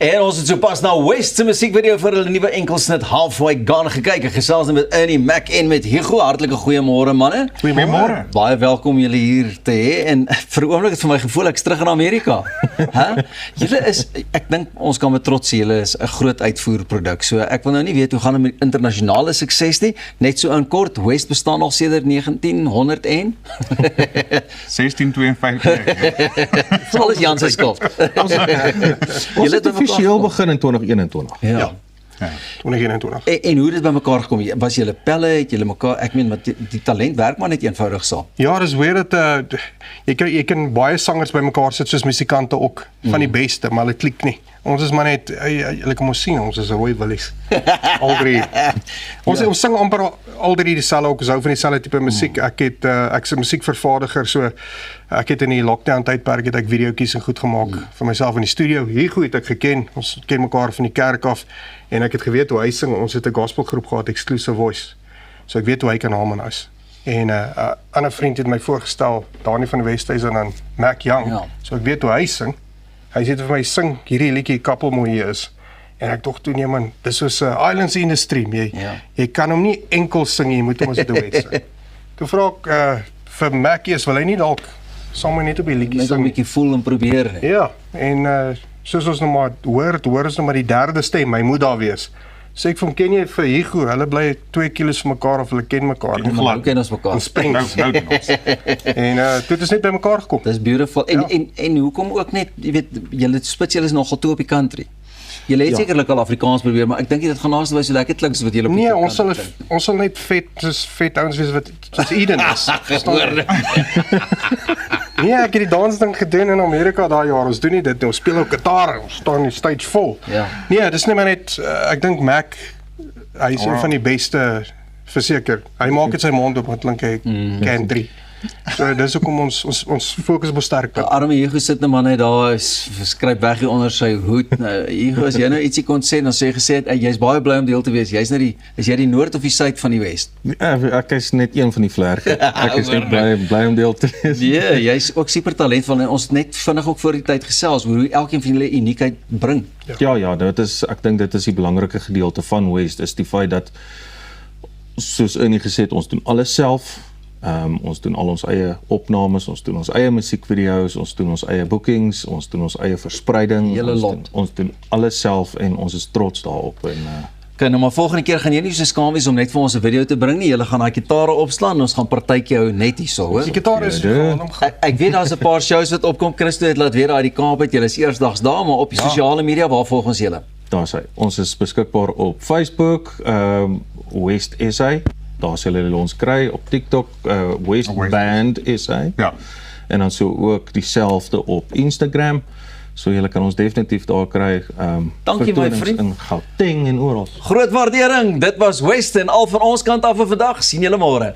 En ons het sopas na West se musiekvideo vir hulle nuwe enkelsnit Halfway Gone gekyk. Ek gesels met Ernie Mac en met Hugo. Hartlike goeiemôre manne. Goeiemôre. Baie welkom julle hier te hê en vir 'n oomblik het vir my gevoel ek's terug in Amerika. Julle is, ek dink ons kan met trots sê julle is 'n groot uitvoerproduk. So ek wil nou nie weet hoe gaan dit met internasionale sukses nie. Net so in kort, West bestaan al sedert 1900 en 1652. Dis alles Jan se skuld. Ons het offisieel begin in 2021. Ja. 2021. En hoe het dit by mekaar gekom? Was julle pelle, het julle mekaar, ek meen, maar die talent werk maar net eenvoudig saam. Ja, dis weer dat jy kan baie sangers by mekaar sit soos musikante ook van die beste, maar dit klik nie. Ons is maar net julle kan ons sien, ons is rooi willies. Al drie. Ons sing amper al drie dieselfde ook, ons hou van dieselfde tipe musiek. Ek's 'n musiekvervaardiger, so ek het in die lockdown tydperk het ek videoetjies en goed gemaak vir myself in die studio. Hugo het ek geken. Ons ken mekaar van die kerk af en ek het geweet hoe hy sing. Ons het 'n gospelgroep gehad, Exclusive Voice. So ek weet hoe hy kan harmonize. En 'n ander vriend het my voorgestel, Dani van die Westhuizen en Mac Young. Ja. So ek weet hoe hy sing. Hy sê vir my sing hierdie liedjie Kappel mooi is. En ek dog toe nee man, dis soos Islands in the Stream. Jy kan hom nie enkel sing, jy moet hom as 'n duet sing. Toe vra ek vir Mackie, wil hy nie dalk saam net op die liedjie Net 'n sing? bietjie voel en probeer. Ja, en soos ons nou maar hoor ons nou maar die derde stem, hy moet daar wees. Sê ek van ken jy vir Hugo, hulle bly 2 kilos van mekaar of hulle ken mekaar. Hoe ken ons mekaar? Ons spring. Nou doen ons. En toe het ons net by mekaar gekom. Dis beautiful. En hoekom ook net, jy weet, julle spits julle is nogal toe op die country. Julle het sekerlik al Afrikaans probeer, maar ek dink dit gaan naaste so lekker klink so wat julle op die Nee, country ons sal net vet ouens wees wat soos Eden is. Nee, ek het die dansding gedoen in Amerika daai jaar. Ons doen nie dit nie. Ons speel op gitaar. Ons staan die stage vol. Ja. Nee, dis nie maar net ek dink Mac hy is een van die beste verseker. Hy maak dit sy mond op, want klink hy kan 3. So dis hoekom ons fokus op sterk. Arme Hugo sit nou maar net daar, skryp weg hier onder sy hoed. Nou, Hugo, as jy nou ietsie kon sê, dan sê jy gesê het, jy's baie bly om deel te wees. Is jy die noord of die suid van die west? Ek is net een van die vlerke. Ek is net bly om deel te wees. Nee, jy's ook super talentvol en ons net vinnig ook voor die tyd gesels hoe elkeen van julle uniekheid bring. Ja, ek dink dit is die belangrike gedeelte van West, is die feit dat, soos Ernie gesê het, ons doen alles self. Ons doen al ons eie opnames, ons doen ons eie musiekvideo's, ons doen ons eie bookings, ons doen ons eie verspreiding, ons doen alles self en ons is trots daarop. Okay, nou maar volgende keer gaan jy nie so skaam wees om net vir ons 'n video te bring nie. Julle gaan daai gitare opslaan en ons gaan partytjie hou net hierso, hoor. Die gitaar is Ek weet daar's 'n paar shows wat opkom. Christo het laat weet daar uit die Kaap het. Julle is eersdags daar, maar op die sosiale media, waar volg ons julle? Daar's hy. Ons is beskikbaar op Facebook, West SA. Daar sal julle ons kry op TikTok, West Band SA. Ja. En dan so ook dieselfde op Instagram. So julle kan ons definitief daar kry. Dankie my vriend. In Gauteng en oral. Groot waardering. Dit was West en al van ons kant af vir vandag. Sien julle môre.